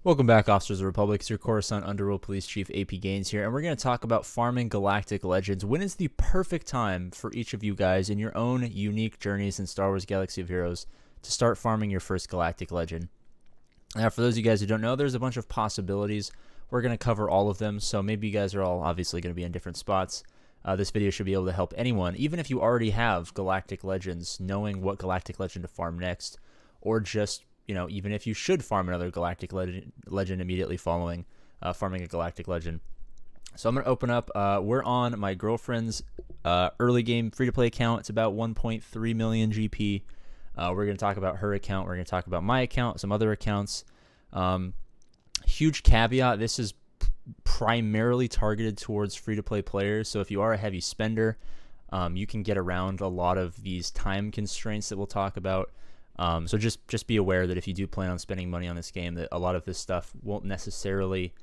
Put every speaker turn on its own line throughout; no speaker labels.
Welcome back, Officers of the Republic. It's your Coruscant Underworld Police Chief APGAINS here, and we're going to talk about farming Galactic Legends. When is the perfect time for each of you guys in your own unique journeys in Star Wars Galaxy of Heroes to start farming your first Galactic Legend? Now, for those of you guys who don't know, there's a bunch of possibilities. We're going to cover all of them, so maybe you guys are all obviously going to be in different spots. This video should be able to help anyone, even if you already have Galactic Legends, knowing what Galactic Legend to farm next, or just even if you should farm another Galactic Legend immediately following farming a Galactic Legend. So I'm going to open up. We're on my girlfriend's early game free-to-play account. It's about 1.3 million GP. We're going to talk about her account. We're going to talk about my account, some other accounts. Huge caveat, this is primarily targeted towards free-to-play players. So if you are a heavy spender, you can get around a lot of these time constraints that we'll talk about. So just be aware that if you do plan on spending money on this game, that a lot of this stuff won't necessarily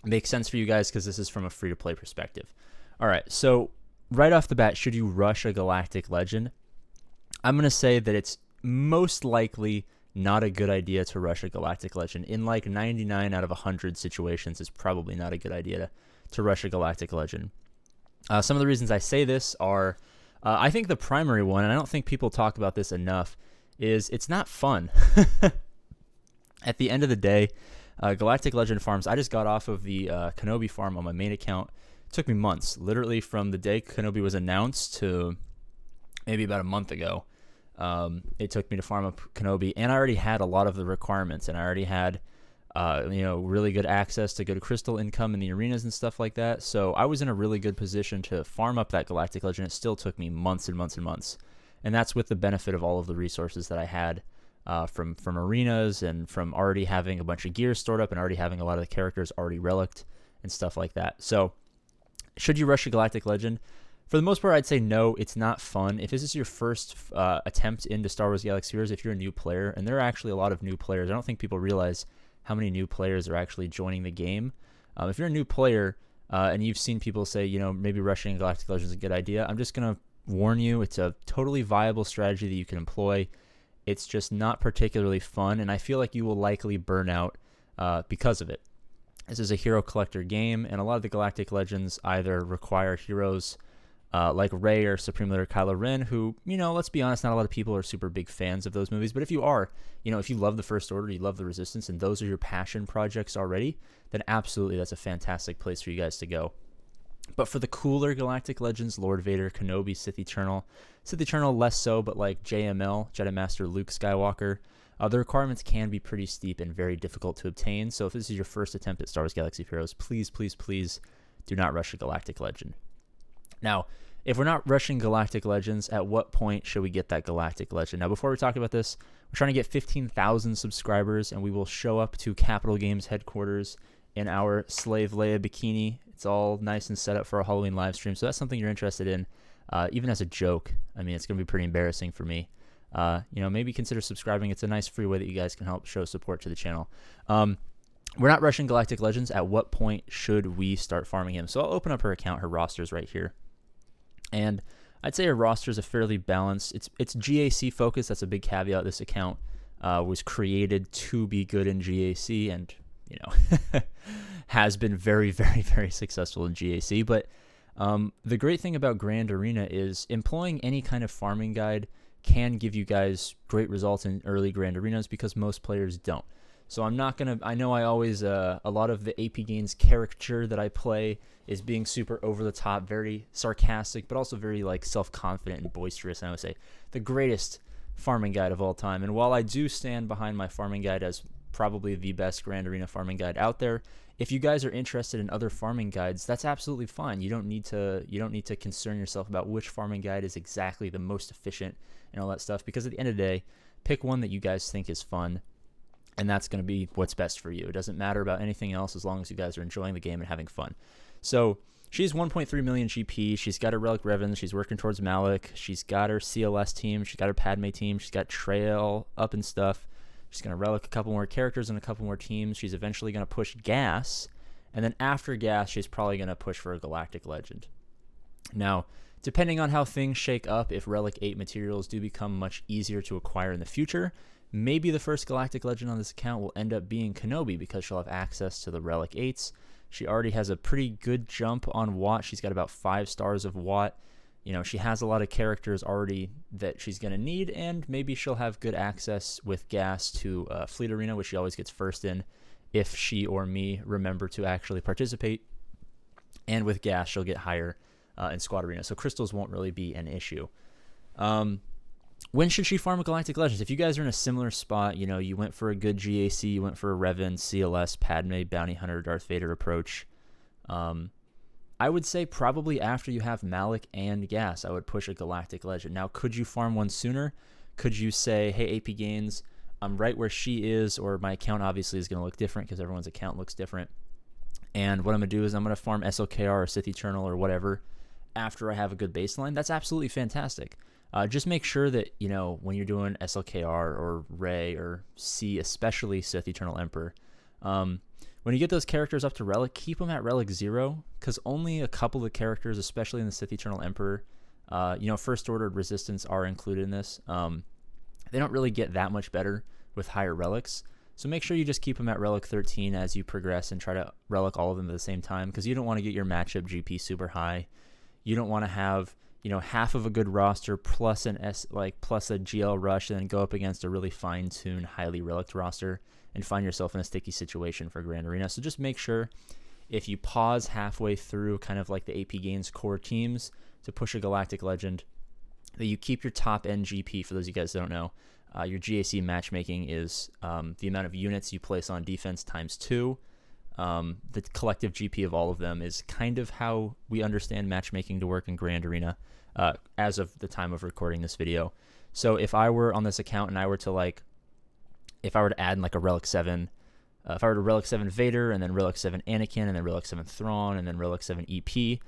make sense for you guys because this is from a free-to-play perspective. All right, so right off the bat, should you rush a Galactic Legend? I'm going to say that it's most likely not a good idea to rush a Galactic Legend. In like 99 out of 100 situations, it's probably not a good idea to rush a Galactic Legend. Some of the reasons I say this are... I think the primary one, and I don't think people talk about this enough, is it's not fun. At the end of the day, Galactic Legend farms, I just got off of the Kenobi farm on my main account. It took me months, literally from the day Kenobi was announced to maybe about a month ago. It took me to farm up Kenobi, and I already had a lot of the requirements, and I already had really good access to good crystal income in the arenas and stuff like that. So I was in a really good position to farm up that Galactic Legend. It still took me months and months and months. And that's with the benefit of all of the resources that I had from arenas and from already having a bunch of gear stored up and already having a lot of the characters already relicked and stuff like that. So should you rush a Galactic Legend? For the most part, I'd say no, it's not fun. If this is your first attempt into Star Wars Galaxy of Heroes, if you're a new player, and there are actually a lot of new players, I don't think people realize how many new players are actually joining the game. If you're a new player and you've seen people say, maybe rushing Galactic Legends is a good idea, I'm just going to warn you, it's a totally viable strategy that you can employ. It's just not particularly fun, and I feel like you will likely burn out because of it. This is a hero collector game, and a lot of the Galactic Legends either require heroes like Rey or Supreme Leader Kylo Ren, who, let's be honest, not a lot of people are super big fans of those movies. But if you are, if you love the First Order, you love the Resistance, and those are your passion projects already, then absolutely that's a fantastic place for you guys to go. But for the cooler Galactic Legends, Lord Vader, Kenobi, Sith Eternal less so, but like JML, Jedi Master Luke Skywalker, the requirements can be pretty steep and very difficult to obtain. So if this is your first attempt at Star Wars Galaxy of Heroes, please, please, please do not rush a Galactic Legend. Now, if we're not rushing Galactic Legends, at what point should we get that Galactic Legend? Now, before we talk about this, we're trying to get 15,000 subscribers, and we will show up to Capital Games headquarters in our Slave Leia bikini. It's all nice and set up for a Halloween live stream, so that's something you're interested in, even as a joke. I mean, it's going to be pretty embarrassing for me. Maybe consider subscribing. It's a nice free way that you guys can help show support to the channel. We're not rushing Galactic Legends. At what point should we start farming him? So I'll open up her account. Her roster's right here. And I'd say her roster is a fairly balanced. It's GAC focused. That's a big caveat. This account was created to be good in GAC, and has been very, very, very successful in GAC. But the great thing about Grand Arena is employing any kind of farming guide can give you guys great results in early Grand Arenas because most players don't. So I'm not going to, I know I always, a lot of the APGAINS caricature that I play is being super over the top, very sarcastic, but also very like self-confident and boisterous. And I would say the greatest farming guide of all time. And while I do stand behind my farming guide as probably the best Grand Arena farming guide out there, if you guys are interested in other farming guides, that's absolutely fine. You don't need to concern yourself about which farming guide is exactly the most efficient and all that stuff, because at the end of the day, pick one that you guys think is fun, and that's going to be what's best for you. It doesn't matter about anything else as long as you guys are enjoying the game and having fun. So she's 1.3 million GP. She's got her Relic Revens. She's working towards Malak. She's got her CLS team. She's got her Padme team. She's got Trail up and stuff. She's going to relic a couple more characters and a couple more teams. She's eventually going to push Gas. And then after Gas, she's probably going to push for a Galactic Legend. Now, depending on how things shake up, if Relic 8 materials do become much easier to acquire in the future, Maybe the first Galactic Legend on this account will end up being Kenobi because she'll have access to the Relic 8s. She already has a pretty good jump on Watt. She's got about 5 stars of Watt. You know, she has a lot of characters already that she's going to need, and maybe she'll have good access with gas to Fleet Arena, which she always gets first in if she or me remember to actually participate. And with gas, she'll get higher in Squad Arena. So crystals won't really be an issue. When should she farm Galactic Legends? If you guys are in a similar spot, you know, you went for a good GAC, you went for a Revan, CLS, Padme, Bounty Hunter, Darth Vader approach. I would say probably after you have Malik and gas, I would push a Galactic Legend. Now, could you farm one sooner? Could you say, hey, APGAINS, I'm right where she is, or my account obviously is going to look different because everyone's account looks different. And what I'm going to do is I'm going to farm SLKR or Sith Eternal or whatever after I have a good baseline. That's absolutely fantastic. Just make sure that, you know, when you're doing SLKR or Rey or C, especially Sith Eternal Emperor, when you get those characters up to Relic, keep them at Relic 0, because only a couple of characters, especially in the Sith Eternal Emperor, you know, First Order Resistance are included in this. They don't really get that much better with higher relics. So make sure you just keep them at Relic 13 as you progress and try to Relic all of them at the same time, because you don't want to get your matchup GP super high. You don't want to have, you know, half of a good roster plus plus a GL rush and then go up against a really fine-tuned, highly relic roster and find yourself in a sticky situation for Grand Arena. So just make sure if you pause halfway through kind of like the APGAINS core teams to push a Galactic Legend, that you keep your top end GP. For those of you guys that don't know, your GAC matchmaking is the amount of units you place on defense times 2. The collective GP of all of them is kind of how we understand matchmaking to work in Grand Arena as of the time of recording this video. So if I were on this account and I were to if I were to add like a Relic 7, if I were to Relic 7 Vader and then Relic 7 Anakin and then Relic 7 Thrawn and then Relic 7 EP,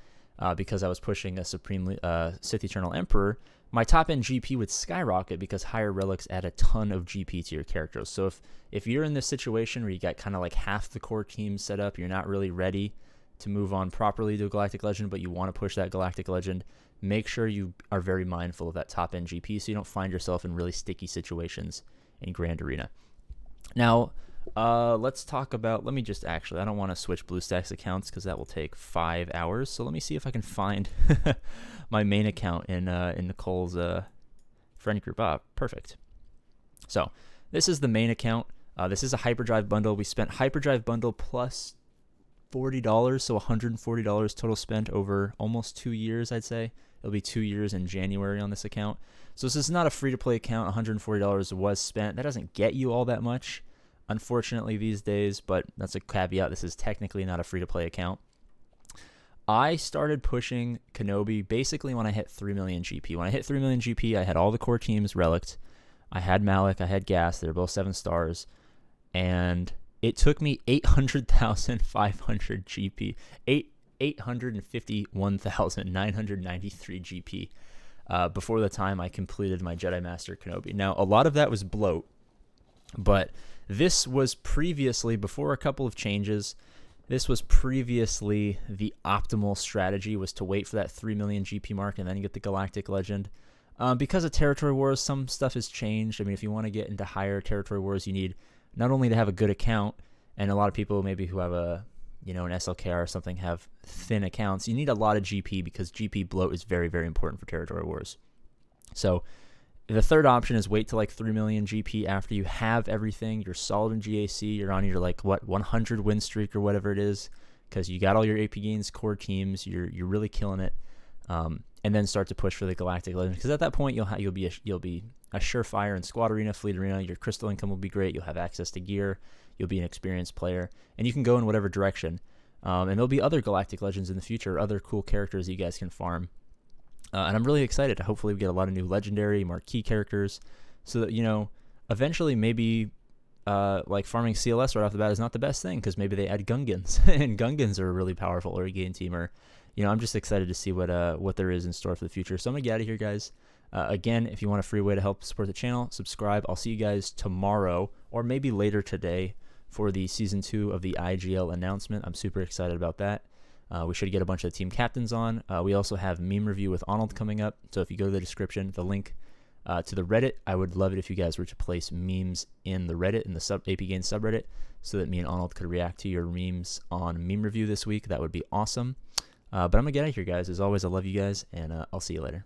because I was pushing a Supreme Sith Eternal Emperor, my top end GP would skyrocket because higher relics add a ton of GP to your characters. So if you're in this situation where you got kind of like half the core team set up, you're not really ready to move on properly to a Galactic Legend, but you want to push that Galactic Legend, make sure you are very mindful of that top end GP so you don't find yourself in really sticky situations in Grand Arena. Now, let's talk about, let me just actually, I don't want to switch BlueStacks accounts because that will take 5 hours. So let me see if I can find my main account in Nicole's friend group. Perfect. So this is the main account. This is a Hyperdrive bundle. We spent Hyperdrive bundle plus $40, so $140 total spent over almost 2 years, I'd say. It'll be 2 years in January on this account. So this is not a free-to-play account. $140 was spent. That doesn't get you all that much, unfortunately, these days, but that's a caveat. This is technically not a free-to-play account. I started pushing Kenobi basically when I hit 3 million GP. When I hit 3 million GP, I had all the core teams relicked. I had Malik, I had Gas. They're both 7 stars. And it took me 800,500 GP. 851,993 GP before the time I completed my Jedi Master Kenobi. Now, a lot of that was bloat, but this was previously, before a couple of changes, this was previously the optimal strategy, was to wait for that 3 million GP mark and then get the Galactic Legend. Because of Territory Wars, some stuff has changed. I mean, if you want to get into higher Territory Wars, you need not only to have a good account, and a lot of people maybe who have an SLKR or something have thin accounts, you need a lot of GP because GP bloat is very, very important for Territory Wars. So the third option is wait till like 3 million GP after you have everything. You're solid in GAC. You're on your 100 win streak or whatever it is, because you got all your APGAINS core teams. You're really killing it, and then start to push for the Galactic Legend. Because at that point you'll be a surefire in Squad Arena, Fleet Arena. Your crystal income will be great. You'll have access to gear. You'll be an experienced player, and you can go in whatever direction. And there'll be other Galactic Legends in the future, other cool characters you guys can farm. And I'm really excited. Hopefully we get a lot of new legendary, marquee characters, so that, eventually maybe farming CLS right off the bat is not the best thing, because maybe they add Gungans, and Gungans are a really powerful early game teamer. I'm just excited to see what there is in store for the future. So I'm going to get out of here, guys. Again, if you want a free way to help support the channel, subscribe. I'll see you guys tomorrow or maybe later today for the Season 2 of the IGL announcement. I'm super excited about that. We should get a bunch of the team captains on. We also have meme review with Arnold coming up. So if you go to the description, the link to the Reddit. I would love it if you guys were to place memes in the Reddit, in the APGAINS subreddit, so that me and Arnold could react to your memes on Meme Review this week. That would be awesome. But I'm going to get out of here, guys. As always, I love you guys, and I'll see you later.